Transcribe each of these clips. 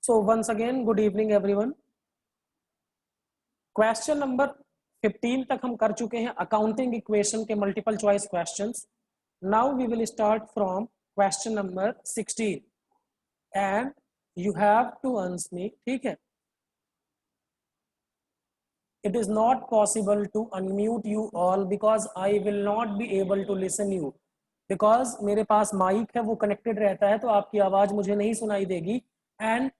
So once again, good evening everyone. Question number 15 तक हम कर चुके हैं अकाउंटिंग इक्वेशन के multiple choice questions. Now we will start from question number 16 and you have to answer me. ठीक है, it is not possible to unmute you all because I will not be able to listen you because मेरे पास mic है वो connected रहता है तो आपकी आवाज मुझे नहीं सुनाई देगी एंड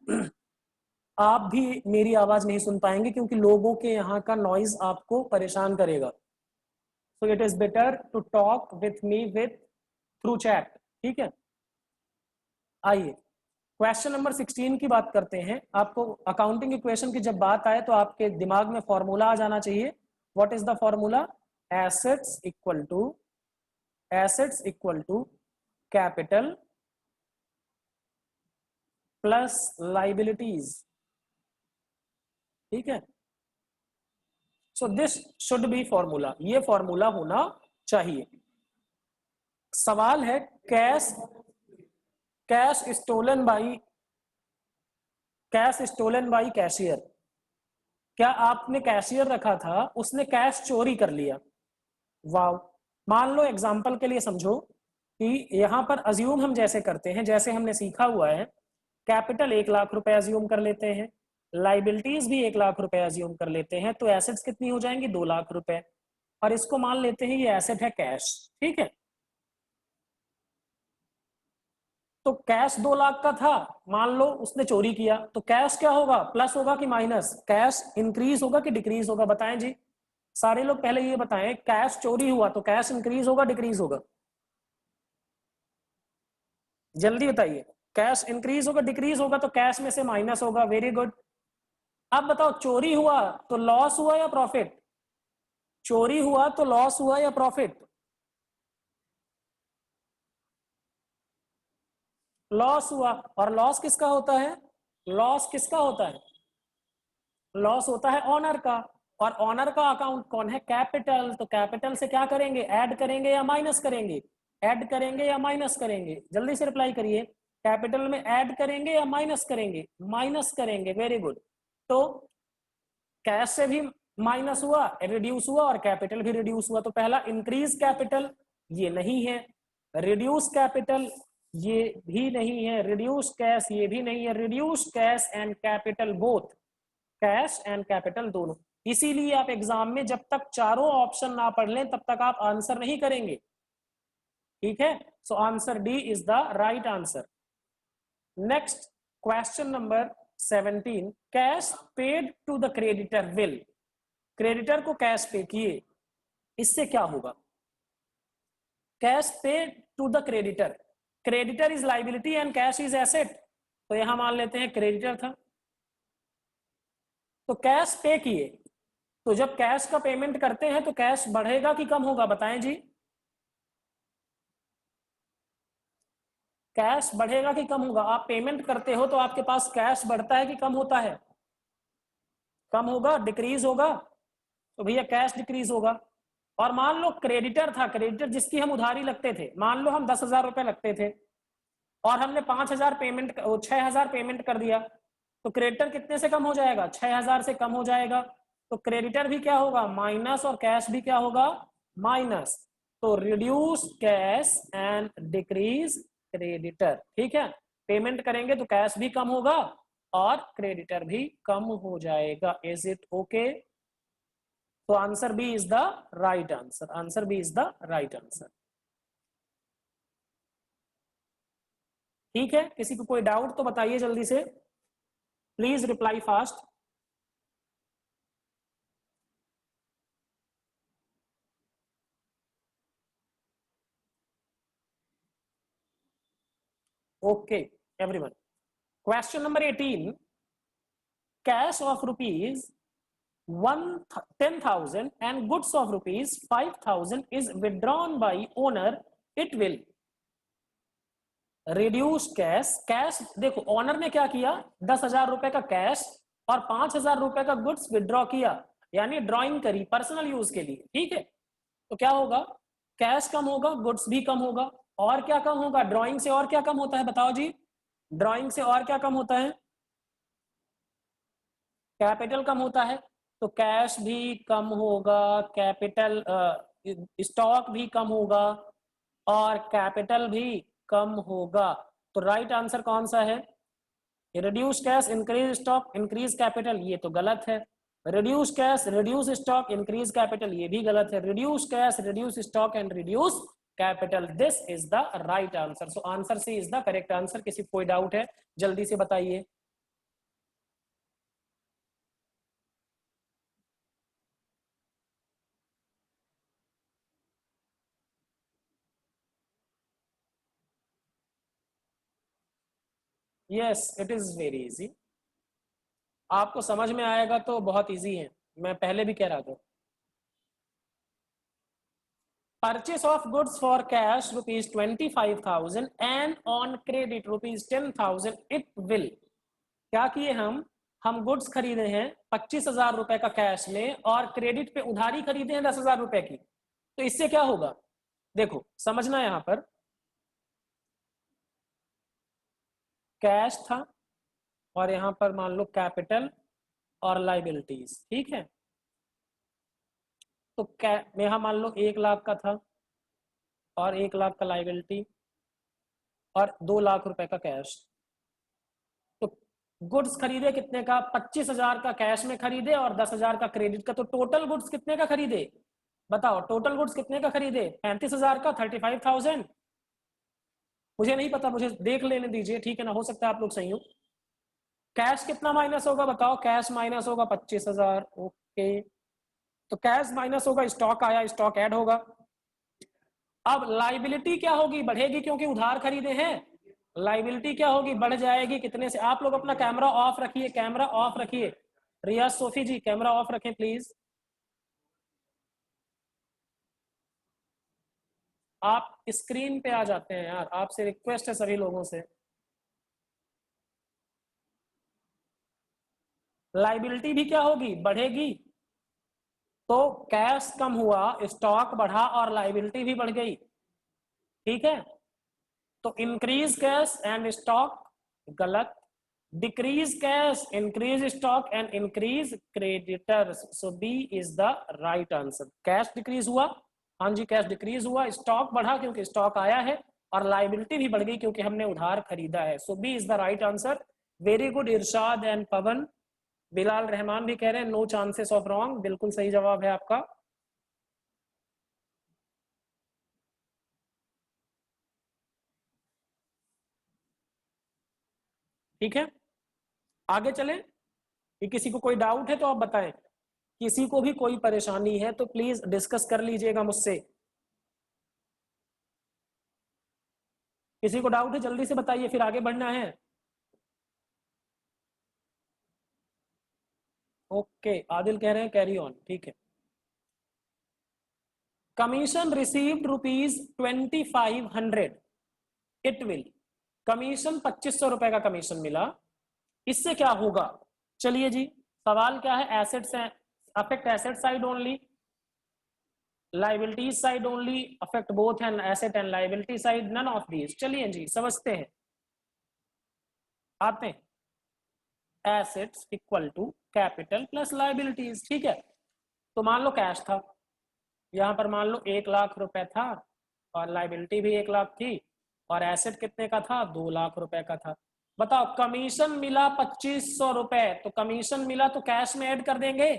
आप भी मेरी आवाज नहीं सुन पाएंगे क्योंकि लोगों के यहाँ का नॉइज आपको परेशान करेगा. So it is better to talk with me with through chat. ठीक है, आइए क्वेश्चन नंबर 16 की बात करते हैं. आपको अकाउंटिंग इक्वेशन की जब बात आए तो आपके दिमाग में फॉर्मूला आ जाना चाहिए. What is the formula? Assets equal to capital plus liabilities. ठीक है, so this should be formula. ये फॉर्मूला होना चाहिए. सवाल है कैश स्टोलन बाई कैशियर. क्या आपने कैशियर रखा था, उसने कैश चोरी कर लिया. वाव. मान लो एग्जांपल के लिए समझो कि यहां पर अज्यूम हम जैसे करते हैं, जैसे हमने सीखा हुआ है, कैपिटल 1 लाख रुपए अज्यूम कर लेते हैं, लाइबिलिटीज भी 1 लाख रुपए अज्यूम कर लेते हैं, तो एसेट्स कितनी हो जाएंगी? 2 लाख रुपए. और इसको मान लेते हैं ये एसेट है कैश. ठीक है, तो कैश 2 लाख का था, मान लो उसने चोरी किया, तो कैश क्या होगा? प्लस होगा कि माइनस? कैश इंक्रीज होगा कि डिक्रीज होगा? बताएं जी, सारे लोग पहले ये बताएं. कैश चोरी हुआ तो कैश इंक्रीज होगा डिक्रीज होगा? जल्दी बताइए. कैश इंक्रीज होगा डिक्रीज होगा तो कैश में से माइनस होगा. Very good. अब बताओ, चोरी हुआ तो लॉस हुआ या प्रॉफिट? चोरी हुआ तो लॉस हुआ या प्रॉफिट? लॉस हुआ. और लॉस किसका होता है? लॉस किसका होता है? लॉस होता है ऑनर का. और ऑनर का अकाउंट कौन है? कैपिटल. तो कैपिटल से क्या करेंगे? ऐड करेंगे या माइनस करेंगे? ऐड करेंगे या माइनस करेंगे? जल्दी से रिप्लाई करिए. कैपिटल में ऐड करेंगे या माइनस करेंगे? माइनस करेंगे. Very good. तो कैश से भी माइनस हुआ, रिड्यूस हुआ, और कैपिटल भी रिड्यूस हुआ. तो पहला इंक्रीज कैपिटल ये नहीं है, रिड्यूस कैपिटल ये भी नहीं है, रिड्यूस कैश ये भी नहीं है. Reduce cash and capital both, cash and capital दोनों. इसीलिए आप एग्जाम में जब तक चारों ऑप्शन ना पढ़ लें तब तक आप आंसर नहीं करेंगे. ठीक है, so answer D is the right answer. Next question number 17. Cash paid to the creditor will. Creditor को कैश पे किए, इससे क्या होगा? Cash paid to the creditor. Creditor is liability and cash is asset. तो यहां मान लेते हैं क्रेडिटर था, तो कैश पे किए. तो जब कैश का पेमेंट करते हैं तो कैश बढ़ेगा कि कम होगा? बताएं जी. कैश बढ़ेगा कि कम होगा? आप पेमेंट करते हो तो आपके पास कैश बढ़ता है कि कम होता है? कम होगा. डिक्रीज होगा. तो भैया कैश डिक्रीज होगा. और मान लो क्रेडिटर था, क्रेडिटर जिसकी हम उधारी लगते थे, मान लो हम 10,000 रुपए लगते थे और हमने 5,000 पेमेंट 6,000 पेमेंट कर दिया, तो क्रेडिटर कितने से कम हो जाएगा? 6,000 से कम हो जाएगा. तो क्रेडिटर भी क्या होगा? माइनस. और कैश भी क्या होगा? माइनस. तो reduce cash and decrease creditor. ठीक है, पेमेंट करेंगे तो कैश भी कम होगा और क्रेडिटर भी कम हो जाएगा. Is it okay? तो answer B is the right answer. Answer B is the right answer. ठीक है, किसी को कोई डाउट तो बताइए जल्दी से. Please reply fast. Okay everyone. Question number 18. Cash of rupees 10,000 and goods of rupees 5,000 is withdrawn by owner. It will reduce cash. Cash देखो, ऑनर ने क्या किया? 10,000 रुपए का कैश और 5,000 रुपए का गुड्स विड्रॉ किया, यानी ड्रॉइंग करी पर्सनल यूज के लिए. ठीक है, तो क्या होगा? कैश कम होगा, गुड्स भी कम होगा. और क्या कम होगा? ड्रॉइंग से और क्या कम होता है? बताओ जी. ड्रॉइंग से और क्या कम होता है? कैपिटल कम होता है तो कैश भी कम होगा, कैपिटल स्टॉक भी कम होगा और कैपिटल भी कम होगा। तो राइट आंसर कौन सा है? Reduce cash increase stock increase capital, ये तो गलत है। Reduce cash reduce stock increase capital, ये भी गलत है। Reduce cash reduce stock and reduce capital, this is the right answer. So answer C is the correct answer. किसी को कोई डाउट है जल्दी से बताइए। Yes it is very easy. आपको समझ में आएगा तो बहुत इजी है, मैं पहले भी कह रहा था। Purchase of goods for cash rupees 25,000 and on credit rupees 10,000 it will। क्या किए हम गुड्स खरीदे हैं 25,000 रुपए का कैश में और क्रेडिट पे उधारी खरीदे हैं 10,000 रुपए की। तो इससे क्या होगा? देखो समझना, यहां पर कैश था और यहां पर मान लो कैपिटल और लाइबिलिटीज, ठीक है। तो यहां मान लो 1 लाख का था और 1 लाख का लाइबिलिटी और 2 लाख रुपए का कैश। तो गुड्स खरीदे कितने का? 25,000 का कैश में खरीदे और 10,000 का क्रेडिट का। तो टोटल गुड्स कितने का खरीदे? बताओ टोटल गुड्स कितने का खरीदे? 35,000 का, 35,000। मुझे नहीं पता, मुझे देख लेने दीजिए, ठीक है ना, हो सकता है आप लोग सही हो। कैश कितना माइनस होगा बताओ? कैश माइनस होगा 25,000, ओके। तो कैश माइनस होगा, स्टॉक आया, स्टॉक ऐड होगा। अब लाइबिलिटी क्या होगी? बढ़ेगी क्योंकि उधार खरीदे हैं। लाइबिलिटी क्या होगी? बढ़ जाएगी। कितने से? आप लोग अपना कैमरा ऑफ रखिए, कैमरा ऑफ रखिए। रिया सोफी जी कैमरा ऑफ रखें प्लीज। आप स्क्रीन पे आ जाते हैं यार, आपसे रिक्वेस्ट है सभी लोगों से। लाइबिलिटी भी क्या होगी? बढ़ेगी। तो कैश कम हुआ, स्टॉक बढ़ा और लाइबिलिटी भी बढ़ गई, ठीक है। तो इंक्रीज कैश एंड स्टॉक गलत। Decrease cash increase stock and increase creditors, so B is the right answer. Cash decrease हुआ, हाँ जी कैश डिक्रीज हुआ, स्टॉक बढ़ा क्योंकि स्टॉक आया है और लाइबिलिटी भी बढ़ गई क्योंकि हमने उधार खरीदा है। So B is the right answer. Very good Irshad and Pawan. Bilal Rahman भी कह रहे हैं नो चांसेस ऑफ रॉन्ग, बिल्कुल सही जवाब है आपका। ठीक है आगे चलें। कि किसी को कोई डाउट है तो आप बताएं। किसी को भी कोई परेशानी है तो प्लीज डिस्कस कर लीजिएगा मुझसे। किसी को डाउट है जल्दी से बताइए, फिर आगे बढ़ना है। ओके आदिल कह रहे हैं कैरी ऑन, ठीक है। Commission received rupees 2500 it will. Commission 2500 रुपए का कमीशन मिला, इससे क्या होगा? चलिए जी, सवाल क्या है? एसेट्स हैं, affect asset side only, liabilities side only, affect both an asset and liability side, none of these। चलिए जी समझते हैं, आते हैं। Assets equal to capital plus liabilities, ठीक है। तो मान लो कैश था, यहां पर मान लो 1 लाख रुपए था और लाइबिलिटी भी 1 लाख थी और एसेट कितने का था? 2 लाख रुपए का था। बताओ कमीशन मिला 2500 रुपए, तो कमीशन मिला तो कैश में ऐड कर देंगे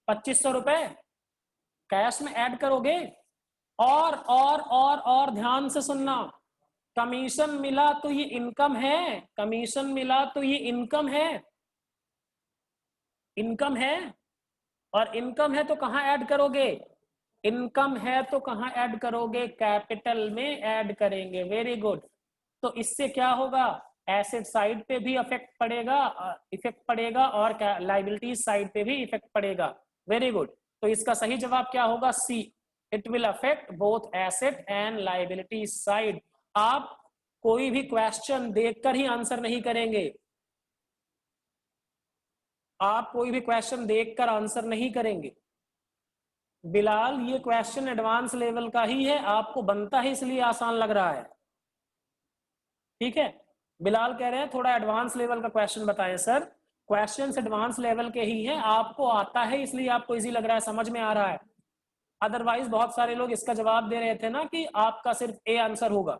2500 रुपए, कैश में ऐड करोगे। और ध्यान से सुनना, कमीशन मिला तो ये इनकम है, कमीशन मिला तो ये इनकम है, इनकम है। और इनकम है तो कहां ऐड करोगे? इनकम है तो कहां ऐड करोगे? कैपिटल में ऐड करेंगे। Very good. तो इससे क्या होगा? एसेट साइड पे भी इफेक्ट पड़ेगा और लाइबिलिटी साइड पे भी इफेक्ट पड़ेगा। Very good. तो इसका सही जवाब क्या होगा? C, it will affect both asset and liability side. आप कोई भी क्वेश्चन देखकर ही आंसर नहीं करेंगे, आप कोई भी क्वेश्चन देखकर आंसर नहीं करेंगे। बिलाल ये क्वेश्चन एडवांस लेवल का ही है, आपको बनता है इसलिए आसान लग रहा है, ठीक है। बिलाल कह रहे हैं थोड़ा एडवांस लेवल का क्वेश्चन बताएं सर। क्वेश्चन एडवांस लेवल के ही हैं, आपको आता है इसलिए आपको इजी लग रहा है, समझ में आ रहा है। अदरवाइज बहुत सारे लोग इसका जवाब दे रहे थे ना कि आपका सिर्फ ए आंसर होगा।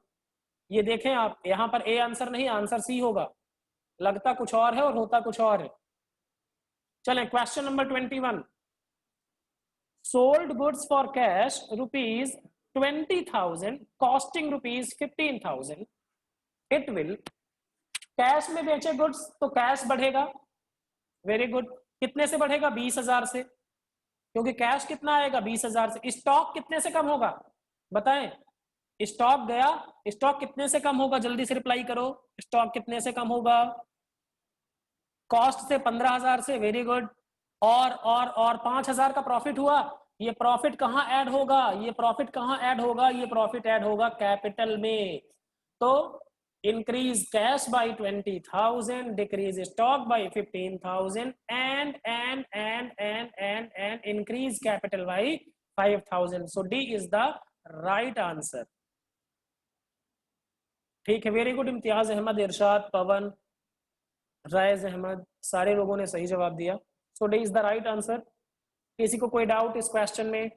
ये देखें आप, यहां पर ए आंसर नहीं, आंसर सी होगा। लगता कुछ और है और होता कुछ और है। चलें question number 21। Sold goods for cash ₹20,000 costing ₹15,000। It will, cash में बेचे गुड्स तो कैश बढ़ेगा, वेरी गुड। कितने से बढ़ेगा? 20,000 से, क्योंकि कैश कितना आएगा? 20,000 से। स्टॉक कितने से कम होगा बताएं? स्टॉक गया, स्टॉक कितने से कम होगा? जल्दी से रिप्लाई करो, स्टॉक कितने से कम होगा? कॉस्ट से 15,000 से, वेरी गुड। और 5,000 का प्रॉफिट हुआ। ये प्रॉफिट कहाँ ऐड होगा? ये प्रॉफिट कहाँ ऐड होगा? ये प्रॉफिट ऐड होगा कैपिटल में। तो increase cash by 20,000, decrease stock by 15,000 and increase capital by 5,000. So D is the right answer. ठीक है, वेरी गुड। इम्तियाज अहमद, इरशाद, पवन, रायज अहमद, सारे लोगों ने सही जवाब दिया। So D is the right answer. किसी को कोई डाउट इस क्वेश्चन में?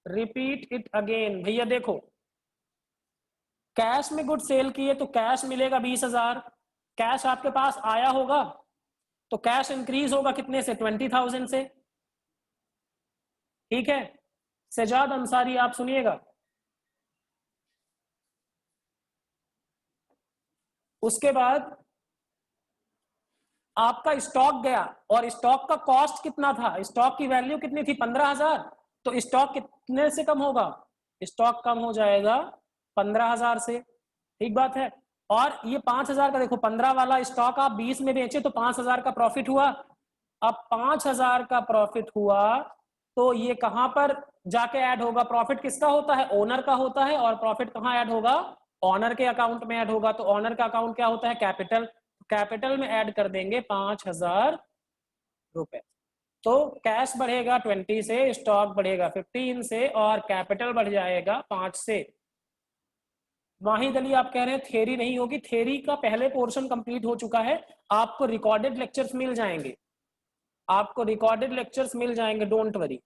Repeat it again. भैया देखो, कैश में गुड सेल किए तो कैश मिलेगा 20,000। कैश आपके पास आया होगा तो कैश इंक्रीज होगा कितने से? 20,000 से। ठीक है, सजाद अंसारी आप सुनिएगा। उसके बाद आपका स्टॉक गया और स्टॉक का कॉस्ट कितना था? स्टॉक की वैल्यू कितनी थी? 15,000। तो स्टॉक कितने से कम होगा? स्टॉक कम हो जाएगा 15,000 से। ठीक बात है। और ये 5,000 का देखो, 15 वाला स्टॉक आप 20 में बेचे तो 5,000 का प्रॉफिट हुआ। अब 5,000 का प्रॉफिट हुआ तो ये कहां पर जाके ऐड होगा? प्रॉफिट किसका होता है? ओनर का होता है। और प्रॉफिट कहां ऐड होगा? ऑनर के अकाउंट में ऐड होगा। तो ऑनर का अकाउंट क्या होता है? कैपिटल। कैपिटल में ऐड कर देंगे 5,000 रुपए। तो कैश बढ़ेगा 20 से, स्टॉक बढ़ेगा 15 से और कैपिटल बढ़ जाएगा 5 से। वाहिद अली आप कह रहे हैं थ्योरी नहीं होगी। थ्योरी का पहले पोर्शन कंप्लीट हो चुका है। आपको रिकॉर्डेड लेक्चर्स मिल जाएंगे, आपको रिकॉर्डेड लेक्चर्स मिल जाएंगे, डोंट वरी।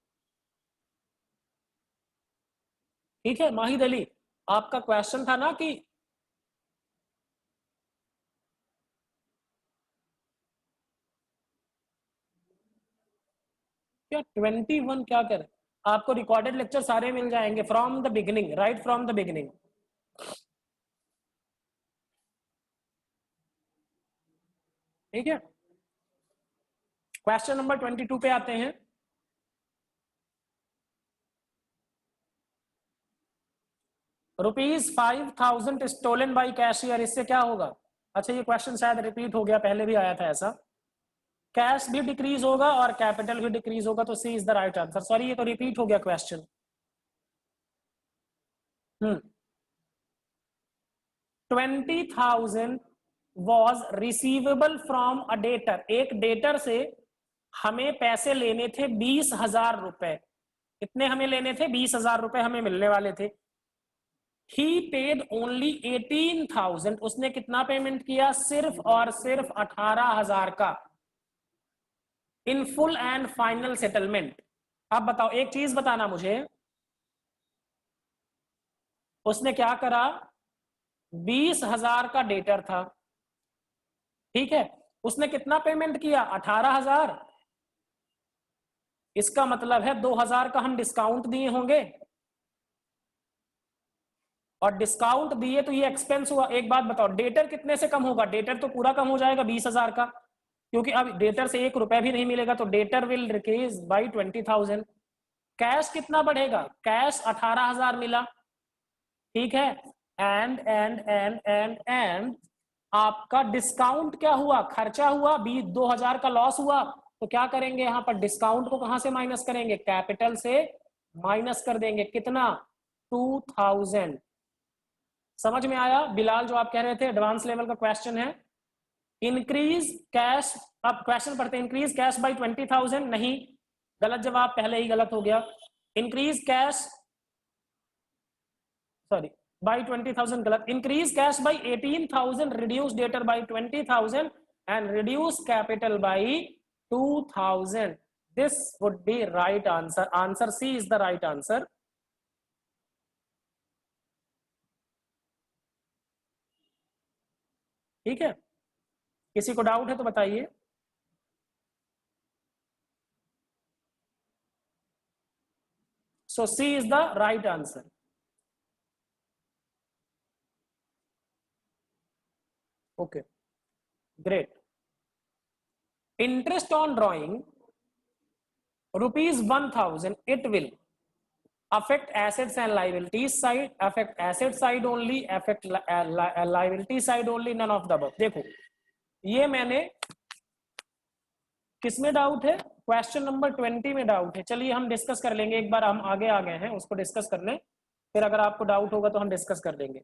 ठीक है माहिद अली, आपका क्वेश्चन था ना कि क्या 21 क्या कर, आपको रिकॉर्डेड लेक्चर सारे मिल जाएंगे from the beginning, right from the beginning. ठीक है, क्वेश्चन नंबर 22 पे आते हैं। ₹5,000 स्टोलन बाई कैशियर, इससे क्या होगा? अच्छा ये क्वेश्चन शायद रिपीट हो गया, पहले भी आया था ऐसा। कैश भी डिक्रीज होगा और कैपिटल भी डिक्रीज होगा, तो C is the right answer. Sorry ये तो रिपीट हो गया question. 20,000 was receivable from a debtor, एक डेटर से हमें पैसे लेने थे 20,000 रुपए। कितने हमें लेने थे? 20,000 रुपए हमें मिलने वाले थे। ही पेड ओनली 18,000, उसने कितना पेमेंट किया? सिर्फ और सिर्फ 18,000 का, in full and final settlement. अब बताओ एक चीज बताना मुझे, उसने क्या करा? 20,000 का डेटर था, ठीक है, उसने कितना पेमेंट किया? 18,000। इसका मतलब है 2,000 का हम डिस्काउंट दिए होंगे, और डिस्काउंट दिए तो ये एक्सपेंस हुआ। एक बात बताओ, डेटर कितने से कम होगा? डेटर तो पूरा कम हो जाएगा 20,000 का, क्योंकि अब डेटर से 1 रुपया भी नहीं मिलेगा, तो debtor will decrease by 20,000। Cash कितना बढ़ेगा? कैश 18,000 मिला, ठीक है, एंड आपका डिस्काउंट क्या हुआ? खर्चा हुआ, 2,000 का लॉस हुआ। तो क्या करेंगे यहां पर? डिस्काउंट को कहां से माइनस करेंगे? कैपिटल से माइनस कर देंगे। कितना? 2,000। समझ में आया बिलाल जो आप कह रहे थे? एडवांस लेवल का क्वेश्चन है। इंक्रीज कैश, अब क्वेश्चन पढ़ते हैं। इंक्रीज कैश बाय 20,000, नहीं, गलत जवाब, पहले ही गलत हो गया। इंक्रीज कैश, सॉरी, बाई 20,000 गलत, increase cash by 18,000, reduce debtor by 20,000 and reduce capital by 2,000. This would be right answer. Answer C is the right answer. ठीक है, किसी को डाउट है तो बताइए. So C is the right answer. Okay, great. Interest on drawing rupees 1,000. It will affect assets and liabilities side, affect asset side only, affect liability side only, none of the above. देखो ये मैंने किसमें doubt है, question number 20 में doubt है. चलिए हम discuss कर लेंगे, एक बार हम आगे आ गए हैं उसको डिस्कस करने, फिर अगर आपको डाउट होगा तो हम डिस्कस कर देंगे.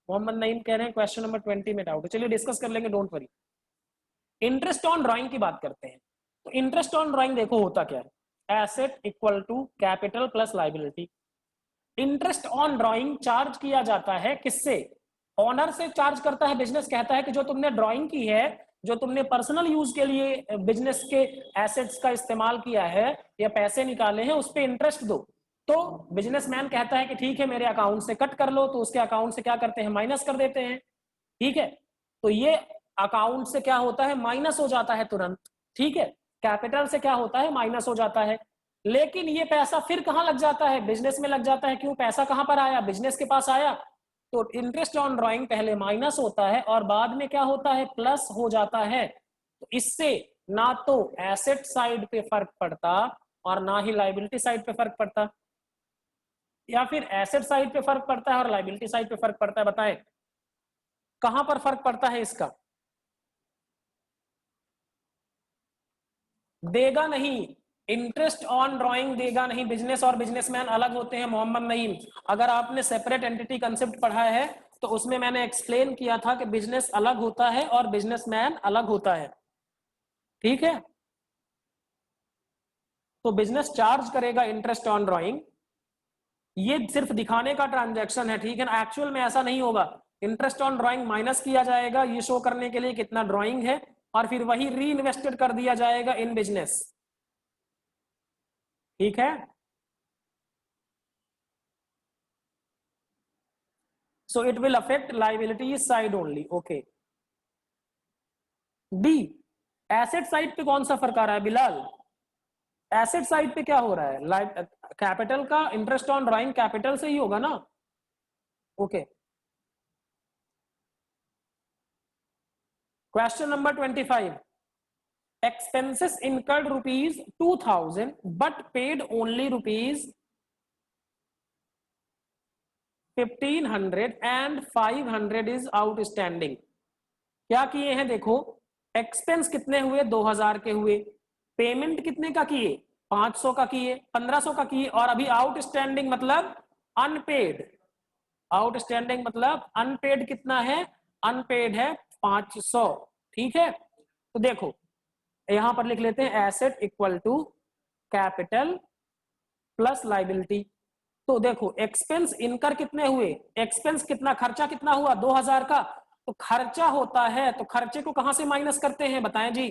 मोहम्मद नईम कह रहे हैं क्वेश्चन नंबर 20 में डाउट है, चलिए डिस्कस कर लेंगे, don't worry. Interest on drawing की बात करते हैं. तो इंटरेस्ट ऑन ड्राइंग देखो होता क्या है, asset equal to capital plus liability. Interest on drawing charge किया जाता है किससे, ऑनर से चार्ज करता है. बिजनेस कहता है कि जो तुमने ड्राइंग की है, जो तुमने पर्सनल यूज के लिए बिजनेस के एसेट्स का इस्तेमाल किया है या पैसे निकाले हैं, उस पर इंटरेस्ट दो. तो बिजनेसमैन कहता है कि ठीक है मेरे अकाउंट से कट कर लो, तो उसके अकाउंट से क्या करते हैं, माइनस कर देते हैं. ठीक है, तो ये अकाउंट से क्या होता है, माइनस हो जाता है तुरंत. ठीक है, कैपिटल से क्या होता है, माइनस हो जाता है. लेकिन ये पैसा फिर कहां लग जाता है, बिजनेस में लग जाता है. क्यों, पैसा कहां पर आया, बिजनेस के पास आया. तो इंटरेस्ट ऑन ड्राइंग पहले माइनस होता है और बाद में क्या होता है, प्लस हो जाता है. तो इससे ना तो एसेट साइड पे फर्क पड़ता और ना ही लाइबिलिटी साइड पे फर्क पड़ता, या फिर एसेट साइड पे फर्क पड़ता है और लाइबिलिटी साइड पे फर्क पड़ता है. बताएं कहां पर फर्क पड़ता है इसका. देगा नहीं, इंटरेस्ट ऑन ड्राइंग देगा नहीं. बिजनेस और बिजनेसमैन अलग होते हैं मोहम्मद नईम. अगर आपने सेपरेट एंटिटी कंसेप्ट पढ़ा है तो उसमें मैंने एक्सप्लेन किया था कि बिजनेस अलग होता है और बिजनेसमैन अलग होता है. ठीक है, तो बिजनेस चार्ज करेगा इंटरेस्ट ऑन ड्राइंग, ये सिर्फ दिखाने का ट्रांजैक्शन है. ठीक है ना, एक्चुअल में ऐसा नहीं होगा. इंटरेस्ट ऑन ड्राइंग माइनस किया जाएगा ये शो करने के लिए कितना ड्राइंग है, और फिर वही री इन्वेस्टेड कर दिया जाएगा इन बिजनेस. ठीक है, so it will affect liability side only. okay, D, asset side पे कौन सा फर्क आ रहा है बिलाल, एसेट साइड पे क्या हो रहा है, कैपिटल का इंटरेस्ट ऑन ड्राइंग कैपिटल से ही होगा ना. Okay, question number 25. Expenses incurred rupees 2,000 but paid only rupees 1,500 and 500 is outstanding. क्या किए हैं देखो, एक्सपेंस कितने हुए, 2,000 के हुए. पेमेंट कितने का किए, 500 का किए, 1,500 का किए, और अभी आउटस्टैंडिंग मतलब अनपेड. आउटस्टैंडिंग मतलब अनपेड कितना है, अनपेड है 500. ठीक है, तो देखो यहां पर लिख लेते हैं asset equal to capital plus liability. तो देखो एक्सपेंस इनकर कितने हुए, एक्सपेंस कितना, खर्चा कितना हुआ 2,000 का. तो खर्चा होता है तो खर्चे को कहां से माइनस करते हैं, बताएं जी,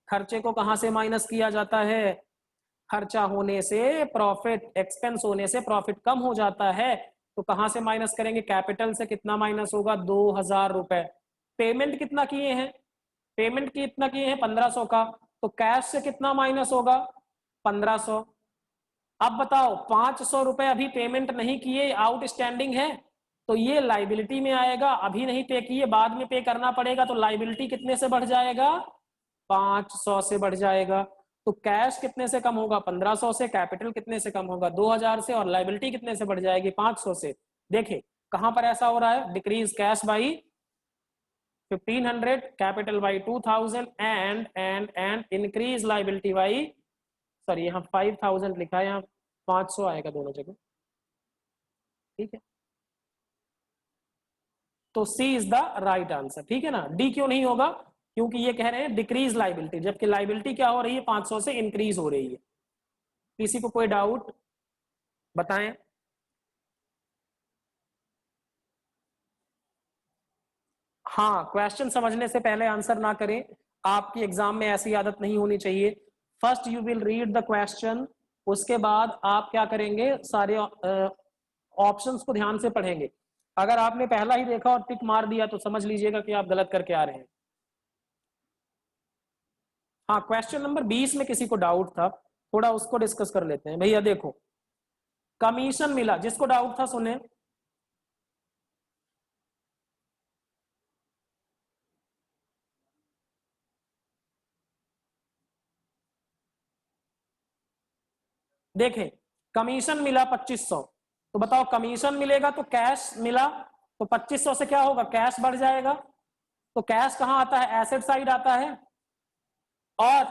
खर्चे को कहां से माइनस किया जाता है, खर्चा होने से प्रॉफिट, एक्सपेंस होने से प्रॉफिट कम हो जाता है. तो कहां से माइनस करेंगे, कैपिटल से कितना माइनस होगा, 2,000 रुपए. पेमेंट कितना किए हैं, पेमेंट कितना किए हैं 1,500 का. तो कैश से कितना माइनस होगा, 1,500. अब बताओ 500 रुपए अभी पेमेंट नहीं किए, आउटस्टैंडिंग है, तो ये लाइबिलिटी में आएगा. अभी नहीं पे किए, बाद में पे करना पड़ेगा. तो लाइबिलिटी कितने से बढ़ जाएगा, 500 से बढ़ जाएगा. तो कैश कितने से कम होगा, 1,500 से. कैपिटल कितने से कम होगा, 2,000 से. और लाइबिलिटी कितने से बढ़ जाएगी, 500 से. देखे कहां पर ऐसा हो रहा है, decrease cash by 1,500, capital by 2,000 and increase liability by, sorry यहाँ 5,000 लिखा है, यहाँ 500 आएगा दोनों जगह. ठीक है, तो C is the right answer. ठीक है ना, डी क्यों नहीं होगा, क्योंकि ये कह रहे हैं डिक्रीज लाइबिलिटी, जबकि लाइबिलिटी क्या हो रही है, 500 से इंक्रीज हो रही है. किसी को कोई डाउट बताएं. हाँ, क्वेश्चन समझने से पहले आंसर ना करें, आपकी एग्जाम में ऐसी आदत नहीं होनी चाहिए। First you will read the question, उसके बाद आप क्या करेंगे, सारे ऑप्शंस को ध्यान से पढ़ेंगे। अगर आपने पहला ही देखा और टिक मार दिया तो समझ लीजिएगा कि आप गलत करके आ रहे हैं। हाँ, क्वेश्चन नंबर 20 में किसी को डाउट था, थोड़ा उसको डिस्कस कर लेते हैं। भैया देखो, कमीशन मिला, जिसको डाउट था सुने। देखें, कमीशन मिला 2500, तो बताओ कमीशन मिलेगा तो कैश मिला, तो 2500 से क्या होगा, कैश बढ़ जाएगा। तो कैश कहां आता है, एसेट साइड आता है। और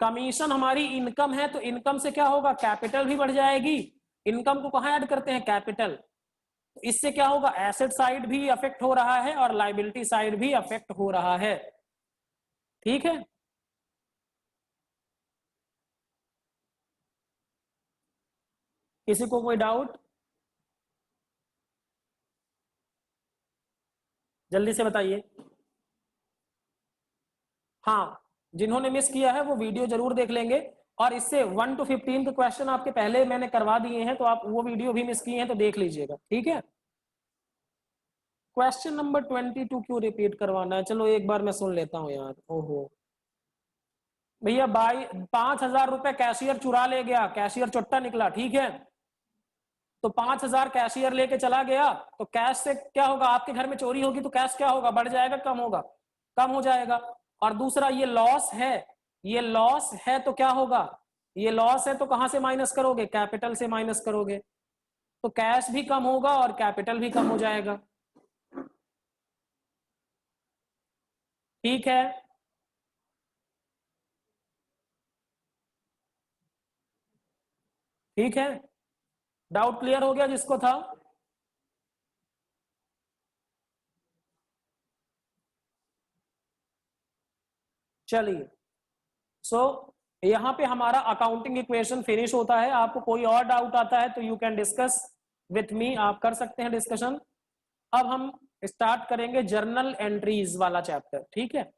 कमीशन हमारी इनकम है, तो इनकम से क्या होगा, कैपिटल भी बढ़ जाएगी। इनकम को कहां ऐड करते हैं, कैपिटल। तो इससे क्या होगा, एसेट साइड भी अफेक्ट हो रहा है और लाइबिलिटी साइड भी अफेक्ट हो रहा है। ठीक है, किसी को कोई डाउट, जल्दी से बताइए। हाँ, जिन्होंने मिस किया है वो वीडियो जरूर देख लेंगे, और इससे 1 to 15 के क्वेश्चन आपके पहले मैंने करवा दिए हैं, तो आप वो वीडियो भी मिस किए हैं तो देख लीजिएगा। ठीक है, क्वेश्चन नंबर 22 क्यों रिपीट करवाना है, चलो एक बार मैं सुन लेता हूँ यार। ओहो भैया, 5,000 रुपए कैशियर चुरा ले गया, कैशियर चुट्टा निकला, ठीक है। तो 5,000 कैशियर लेके चला गया, तो कैश से क्या होगा, आपके घर में चोरी होगी तो कैश क्या होगा, बढ़ जाएगा कम होगा, कम हो जाएगा। और दूसरा ये लॉस है, ये लॉस है तो क्या होगा, ये लॉस है तो कहां से माइनस करोगे, कैपिटल से माइनस करोगे। तो कैश भी कम होगा और कैपिटल भी कम हो जाएगा। ठीक है, ठीक है, डाउट क्लियर हो गया जिसको था। चलिए, सो यहाँ पे हमारा अकाउंटिंग इक्वेशन फिनिश होता है। आपको कोई और डाउट आता है तो you can discuss with me, आप कर सकते हैं डिस्कशन। अब हम स्टार्ट करेंगे जर्नल एंट्रीज वाला चैप्टर, ठीक है।